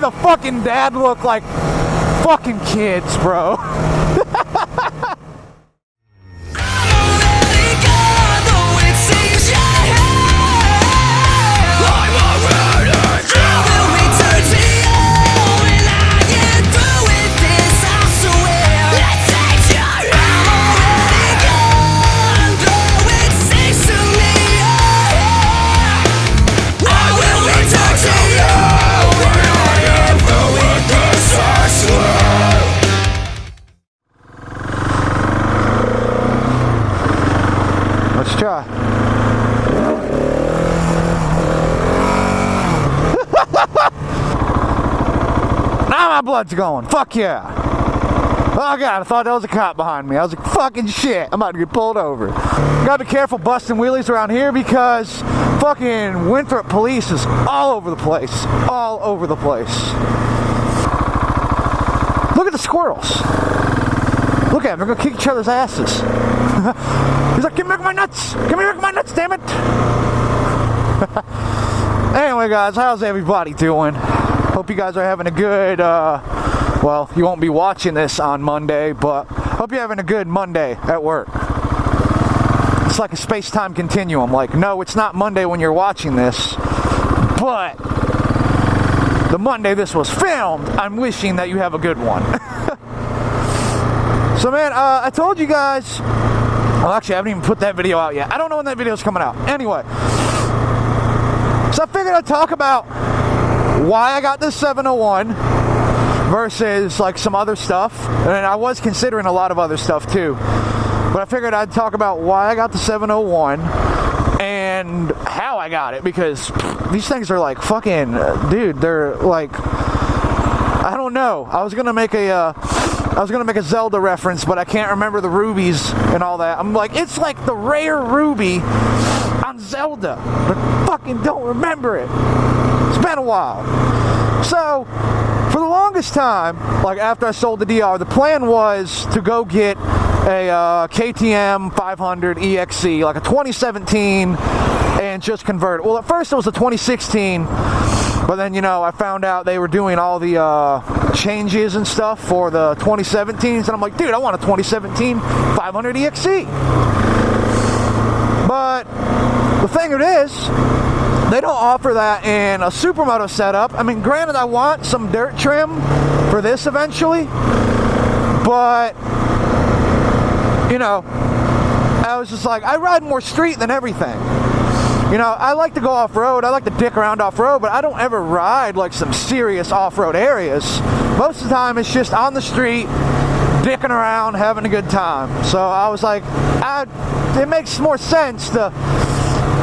the fucking dad look like fucking kids, bro. Let's try. Now my blood's going. Fuck yeah. Oh god, I thought that was a cop behind me. I was like, fucking shit, I'm about to get pulled over. Gotta be careful busting wheelies around here because fucking Winthrop police is all over the place. All over the place. Look at the squirrels. Look at them, they're gonna kick each other's asses. He's like, give me my nuts! Give me my nuts, damn it! Anyway, guys, how's everybody doing? Hope you guys are having a good, well, you won't be watching this on Monday, but hope you're having a good Monday at work. It's like a space-time continuum. Like, no, it's not Monday when you're watching this, but the Monday this was filmed, I'm wishing that you have a good one. So, man, I told you guys... Well, actually, I haven't even put that video out yet. I don't know when that video's coming out. Anyway. So I figured I'd talk about why I got this 701 versus, like, some other stuff. And I was considering a lot of other stuff, too. But I figured I'd talk about why I got the 701 and how I got it. Because these things are, like, fucking... dude, they're, like... I don't know. I was going to make a Zelda reference, but I can't remember the rubies and all that. I'm like, it's like the rare ruby on Zelda, but fucking don't remember it. It's been a while. So, for the longest time, like after I sold the DR, the plan was to go get a KTM 500 EXC, like a 2017, and just convert it. Well, at first it was a 2016, but then, you know, I found out they were doing all the changes and stuff for the 2017s, and I'm like, dude, I want a 2017 500 EXC. But the thing it is, they don't offer that in a Supermoto setup. I mean, granted, I want some dirt trim for this eventually, but, you know, I was just like, I ride more street than everything. You know, I like to go off-road, I like to dick around off-road, but I don't ever ride like some serious off-road areas. Most of the time it's just on the street, dicking around, having a good time. So I was like, it makes more sense to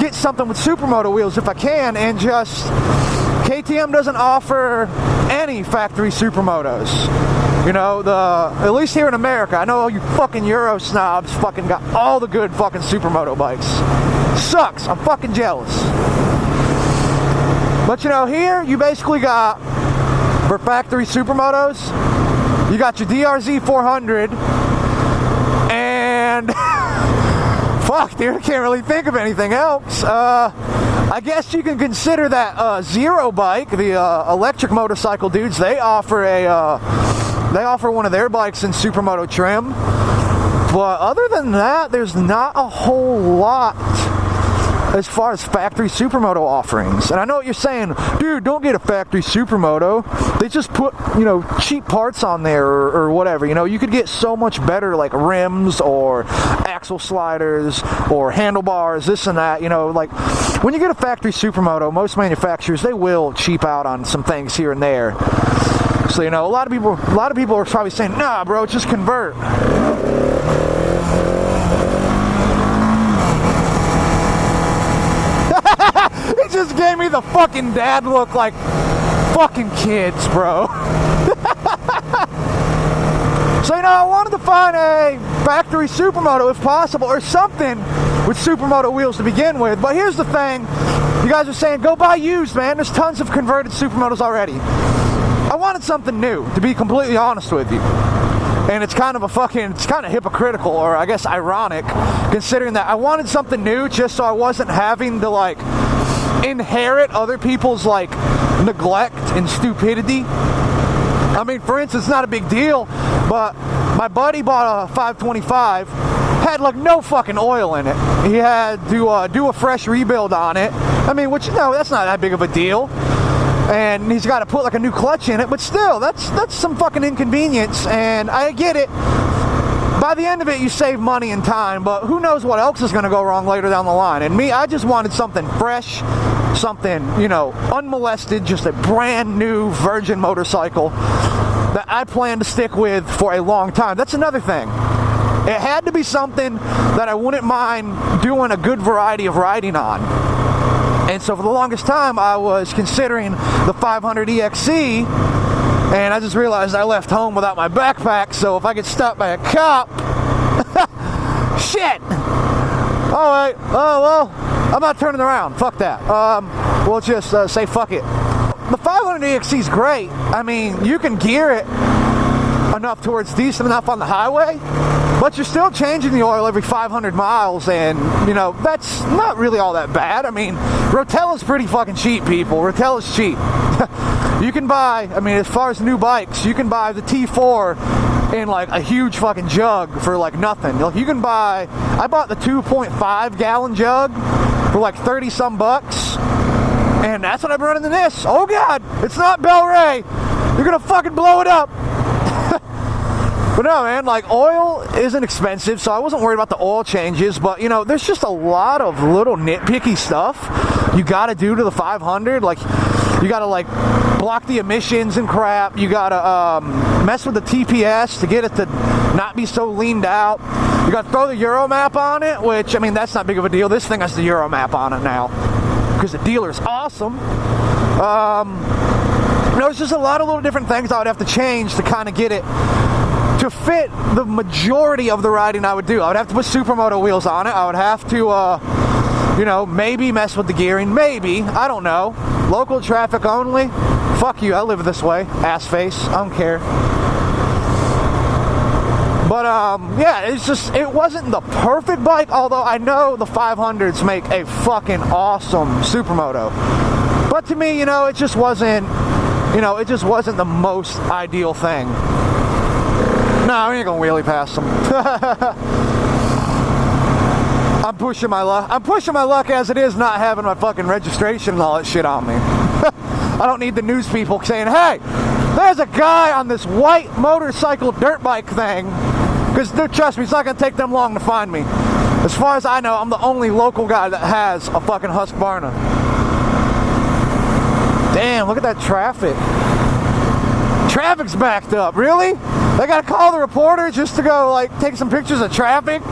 get something with Supermoto wheels if I can, and just, KTM doesn't offer any factory Supermotos. You know, at least here in America, I know all you fucking Euro snobs fucking got all the good fucking Supermoto bikes. Sucks. I'm fucking jealous. But you know, here you basically got, for factory Supermotos, you got your DRZ400 and fuck, dude, I can't really think of anything else. I guess you can consider that Zero bike, the electric motorcycle dudes. They offer one of their bikes in Supermoto trim. But other than that, there's not a whole lot as far as factory Supermoto offerings. And I know what you're saying, dude, don't get a factory Supermoto. They just put, you know, cheap parts on there or whatever. You know, you could get so much better, like rims or axle sliders or handlebars, this and that. You know, like when you get a factory Supermoto, most manufacturers, they will cheap out on some things here and there. So, you know, a lot of people are probably saying, nah, bro, just convert. He just gave me the fucking dad look like fucking kids, bro. So, you know, I wanted to find a factory Supermoto if possible, or something with Supermoto wheels to begin with. But here's the thing. You guys are saying, go buy used, man. There's tons of converted Supermotos already. I wanted something new, to be completely honest with you. And it's kind of hypocritical, or I guess ironic, considering that I wanted something new just so I wasn't having to, like, inherit other people's like neglect and stupidity. I mean, for instance, not a big deal, but my buddy bought a 525, had like no fucking oil in it. He had to do a fresh rebuild on it. I mean, which, no, that's not that big of a deal. And he's got to put like a new clutch in it, but still, that's some fucking inconvenience, and I get it. By the end of it, you save money and time, but who knows what else is going to go wrong later down the line. And me, I just wanted something fresh, something, you know, unmolested, just a brand new virgin motorcycle that I plan to stick with for a long time. That's another thing. It had to be something that I wouldn't mind doing a good variety of riding on. And so for the longest time, I was considering the 500 EXC, and I just realized I left home without my backpack, so if I get stopped by a cop, shit! Alright, oh well, I'm not turning around, fuck that. We'll just say fuck it. The 500 EXC is great. I mean, you can gear it enough to where it's decent enough on the highway, but you're still changing the oil every 500 miles, and, you know, that's not really all that bad. I mean, Rotella's pretty fucking cheap, people. Rotella's cheap. You can buy, I mean, as far as new bikes, you can buy the T4 in, like, a huge fucking jug for, like, nothing. Like, you can buy, I bought the 2.5 gallon jug for, like, 30-some bucks, and that's what I'm running in this. Oh, God, it's not Bel Ray. You're gonna fucking blow it up. But no, man, like, oil isn't expensive, so I wasn't worried about the oil changes, but, you know, there's just a lot of little nitpicky stuff you gotta do to the 500. Like, you gotta, like, block the emissions and crap. You gotta mess with the TPS to get it to not be so leaned out. You gotta throw the Euro map on it, which, I mean, that's not big of a deal. This thing has the Euro map on it now, because the dealer's awesome. You know, it's just a lot of little different things I would have to change to kind of get it to fit the majority of the riding I would do. I would have to put Supermoto wheels on it. I would have to, you know, maybe mess with the gearing. Maybe. I don't know. Local traffic only. Fuck you. I live this way. Ass face. I don't care. But, yeah, it's just, it wasn't the perfect bike, although I know the 500s make a fucking awesome Supermoto. But to me, you know, it just wasn't, you know, it just wasn't the most ideal thing. No, we ain't gonna wheelie past them. I'm pushing my luck. I'm pushing my luck as it is, not having my fucking registration and all that shit on me. I don't need the news people saying, hey, there's a guy on this white motorcycle dirt bike thing. Because, trust me, it's not gonna take them long to find me. As far as I know, I'm the only local guy that has a fucking Husqvarna. Damn, look at that traffic. Traffic's backed up. Really? They gotta call the reporter just to go, like, take some pictures of traffic?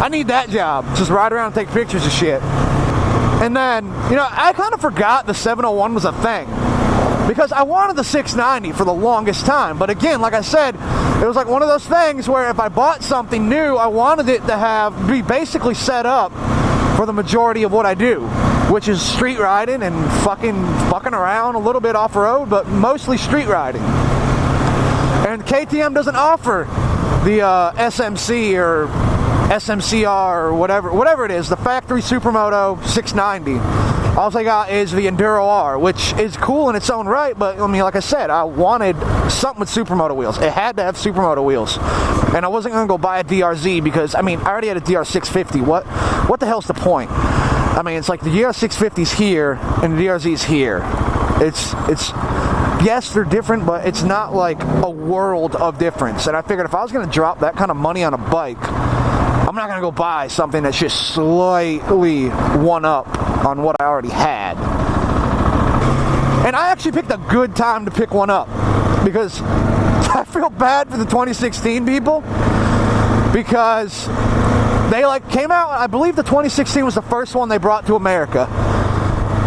I need that job. Just ride around and take pictures of shit. And then, you know, I kind of forgot the 701 was a thing, because I wanted the 690 for the longest time. But again, like I said, it was like one of those things where if I bought something new, I wanted it to be basically set up for the majority of what I do, which is street riding and fucking around a little bit off-road, but mostly street riding. And KTM doesn't offer the SMC or SMCR or whatever it is, the factory Supermoto 690. All I got is the Enduro R, which is cool in its own right, but I mean, like I said, I wanted something with Supermoto wheels. It had to have Supermoto wheels. And I wasn't going to go buy a DRZ because, I mean, I already had a DR650. What the hell's the point? I mean, it's like the DR650's here and the DRZ's here. It's yes, they're different, but it's not like a world of difference. And I figured if I was going to drop that kind of money on a bike, I'm not going to go buy something that's just slightly one up on what I already had. And I actually picked a good time to pick one up, because I feel bad for the 2016 people, because they like came out, I believe the 2016 was the first one they brought to America.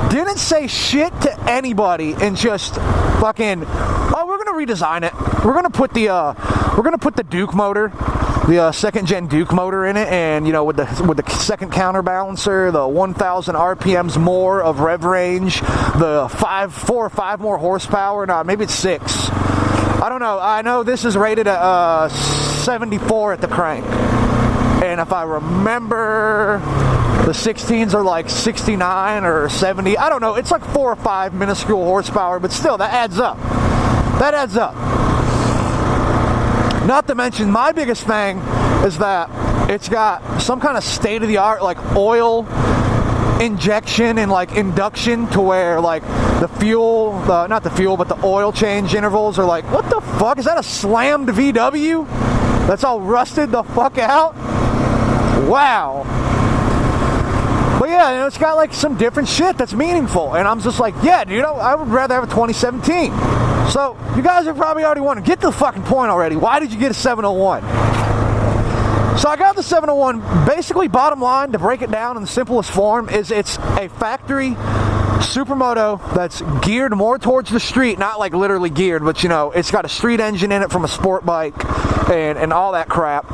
Didn't say shit to anybody and just fucking, oh, we're gonna redesign it. We're gonna put the Duke motor, the second gen Duke motor in it, and you know, with the second counterbalancer, the 1,000 RPMs more of rev range, the 4 or 5 more horsepower. No, maybe it's 6. I don't know. I know this is rated at 74 at the crank, and if I remember, the 16s are like 69 or 70. I don't know. It's like 4 or 5 minuscule horsepower, but still, that adds up. That adds up. Not to mention, my biggest thing is that it's got some kind of state-of-the-art, like, oil injection and, like, induction to where, like, the fuel, not the fuel, but the oil change intervals are like, what the fuck? Is that a slammed VW? That's all rusted the fuck out? Wow. But yeah, you know, it's got like some different shit that's meaningful. And I'm just like, yeah, dude, I would rather have a 2017. So, you guys are probably already wondering, get to the fucking point already. Why did you get a 701? So I got the 701, basically bottom line, to break it down in the simplest form, is it's a factory Supermoto that's geared more towards the street, not like literally geared, but you know, it's got a street engine in it from a sport bike and all that crap.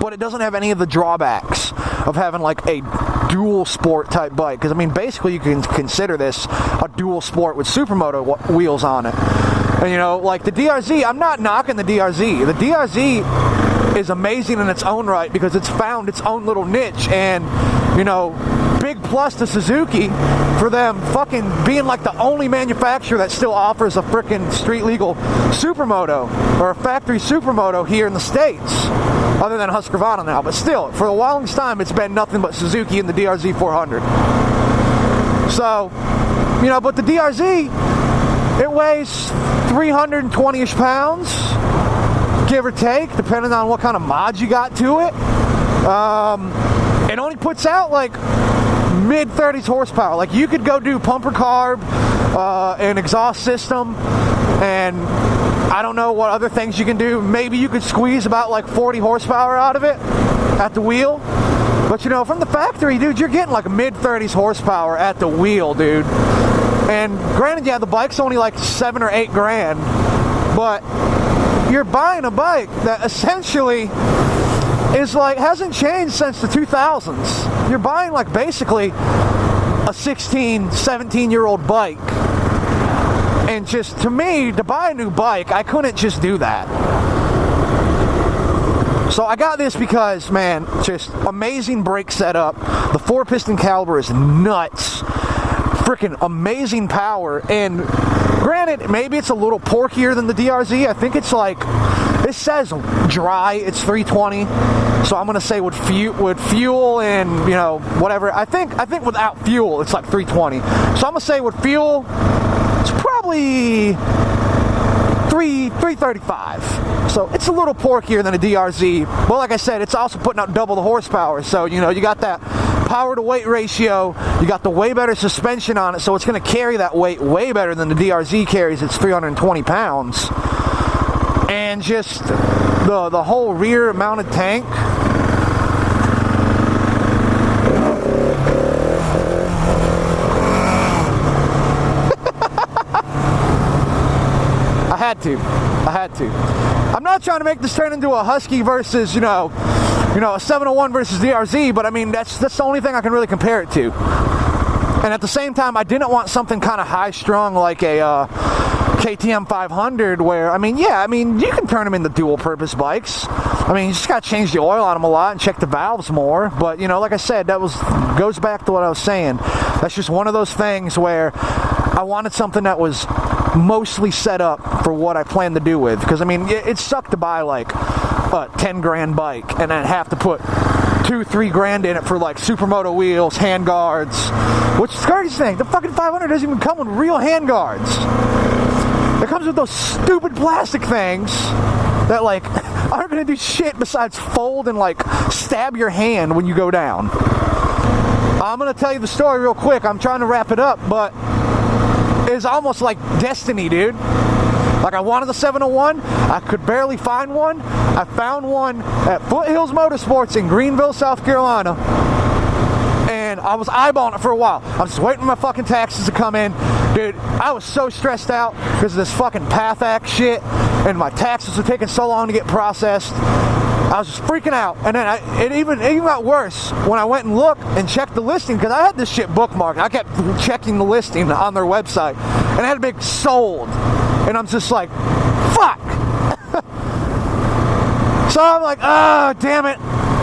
But it doesn't have any of the drawbacks of having like a dual sport type bike. Because I mean, basically you can consider this a dual sport with Supermoto wheels on it. And you know, like the DRZ, I'm not knocking the DRZ. The DRZ is amazing in its own right because it's found its own little niche. And you know, big plus to Suzuki for them fucking being like the only manufacturer that still offers a freaking street legal Supermoto or a factory Supermoto here in the States, other than Husqvarna now. But still, for the longest time, it's been nothing but Suzuki and the DRZ400. So, you know, but the DRZ, it weighs 320-ish pounds, give or take, depending on what kind of mods you got to it. It only puts out like mid-30s horsepower. Like you could go do pumper carb, an exhaust system, and I don't know what other things you can do. Maybe you could squeeze about like 40 horsepower out of it at the wheel. But you know, from the factory, dude, you're getting like mid-30s horsepower at the wheel, dude. And granted, yeah, the bike's only like $7 or $8 grand, but you're buying a bike that essentially is like, hasn't changed since the 2000s. You're buying like basically a 16, 17-year-old bike. And just, to me, to buy a new bike, I couldn't just do that. So I got this because, man, just amazing brake setup. The 4-piston caliber is nuts. Freaking amazing power. And granted, maybe it's a little porkier than the DRZ. I think it's like, it says dry, it's 320. So I'm gonna say with fuel and, you know, whatever. I think without fuel it's like 320. So I'm gonna say with fuel it's probably 335. So it's a little porkier than a DRZ. But like I said, it's also putting out double the horsepower. So, you know, you got that power to weight ratio, you got the way better suspension on it, so it's going to carry that weight way better than the DRZ carries its 320 pounds. And just the whole rear mounted tank, I had to. I'm not trying to make this turn into a Husky versus, you know, a 701 versus DRZ, but I mean, that's the only thing I can really compare it to. And at the same time, I didn't want something kind of high-strung like a KTM 500 where, I mean, yeah, I mean, you can turn them into dual-purpose bikes. I mean, you just got to change the oil on them a lot and check the valves more. But, you know, like I said, goes back to what I was saying. That's just one of those things where I wanted something that was mostly set up for what I plan to do with. Because, I mean, it sucked to buy, like, a 10 grand bike and then have to put 2-3 grand in it for like Supermoto wheels, hand guards. Which is the crazy thing, the fucking 500 doesn't even come with real hand guards. It comes with those stupid plastic things that like aren't gonna do shit besides fold and like stab your hand when you go down. I'm gonna tell you the story real quick. I'm trying to wrap it up, but it's almost like destiny, dude. Like, I wanted the 701, I could barely find one. I found one at Foothills Motorsports in Greenville, South Carolina. And I was eyeballing it for a while. I was just waiting for my fucking taxes to come in. Dude, I was so stressed out because of this fucking Path Act shit. And my taxes were taking so long to get processed. I was just freaking out. And then it even got worse when I went and looked and checked the listing, because I had this shit bookmarked. I kept checking the listing on their website. And it had a big sold. And I'm just like, fuck. So I'm like, oh, damn it.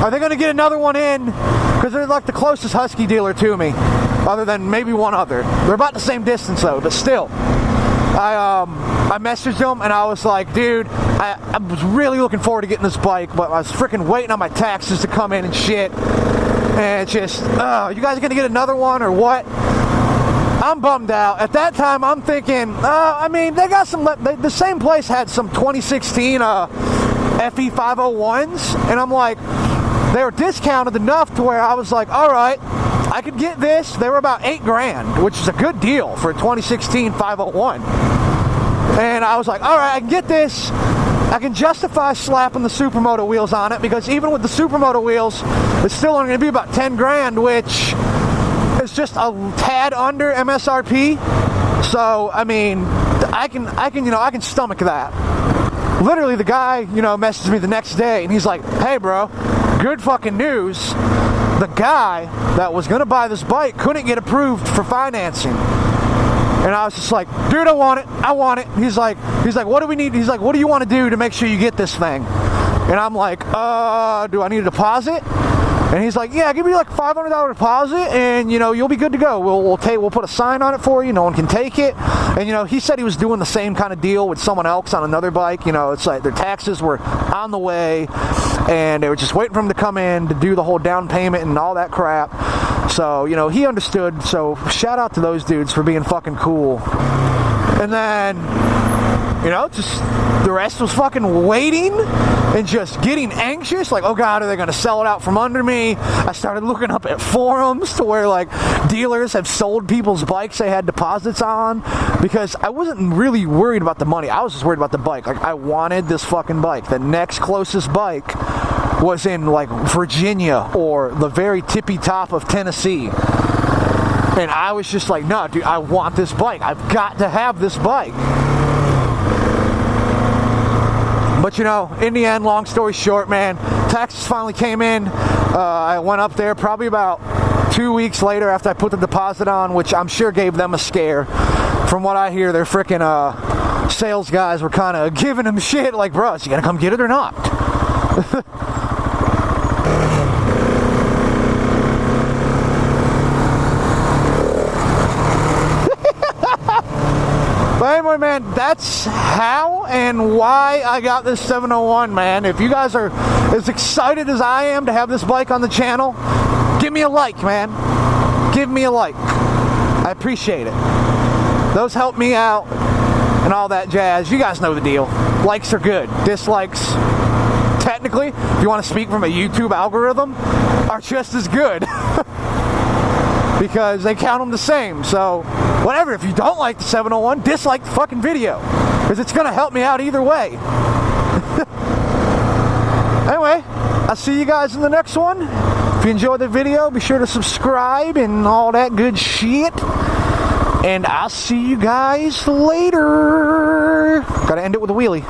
Are they going to get another one in? Because they're like the closest Husky dealer to me, other than maybe one other. They're about the same distance though, but still. I messaged them and I was like, dude, I was really looking forward to getting this bike, but I was freaking waiting on my taxes to come in and shit. And it's just, you guys are going to get another one or what? I'm bummed out. At that time, I'm thinking, I mean, they got some, the same place had some 2016 FE501s, and I'm like, they were discounted enough to where I was like, all right, I could get this. They were about $8,000, which is a good deal for a 2016 501. And I was like, all right, I can get this. I can justify slapping the Supermoto wheels on it, because even with the Supermoto wheels, it's still only going to be about $10,000, which is just a tad under MSRP. So I mean, I can stomach that. Literally, the guy, messaged me the next day, and he's like, hey bro, good fucking news. The guy that was gonna buy this bike couldn't get approved for financing. And I was just like, dude, I want it. He's like, what do we need? He's like, what do you want to do to make sure you get this thing? And I'm like, do I need a deposit? And he's like, yeah, give me like $500 deposit, and you'll be good to go. We'll put a sign on it for you. No one can take it. And he said he was doing the same kind of deal with someone else on another bike. It's like their taxes were on the way, and they were just waiting for him to come in to do the whole down payment and all that crap. So he understood. So shout out to those dudes for being fucking cool. And then just the rest was fucking waiting and just getting anxious, like, oh god, are they going to sell it out from under me? I started looking up at forums to where like dealers have sold people's bikes they had deposits on, because I wasn't really worried about the money. I was just worried about the bike. Like, I wanted this fucking bike. The next closest bike was in like Virginia or the very tippy top of Tennessee. And I was just like, no, dude, I want this bike. I've got to have this bike. But in the end, long story short, man, taxes finally came in. I went up there probably about 2 weeks later after I put the deposit on, which I'm sure gave them a scare. From what I hear, their freaking sales guys were kind of giving them shit like, bro, is you gonna come get it or not? But anyway, man, that's how and why I got this 701, man. If you guys are as excited as I am to have this bike on the channel, give me a like, man. Give me a like. I appreciate it. Those help me out and all that jazz. You guys know the deal. Likes are good. Dislikes, technically, if you want to speak from a YouTube algorithm, are just as good. Because they count them the same. So whatever, if you don't like the 701, dislike the fucking video, because it's gonna help me out either way. Anyway, I'll see you guys in the next one. If you enjoyed the video, be sure to subscribe and all that good shit, and I'll see you guys later. Gotta end it with a wheelie.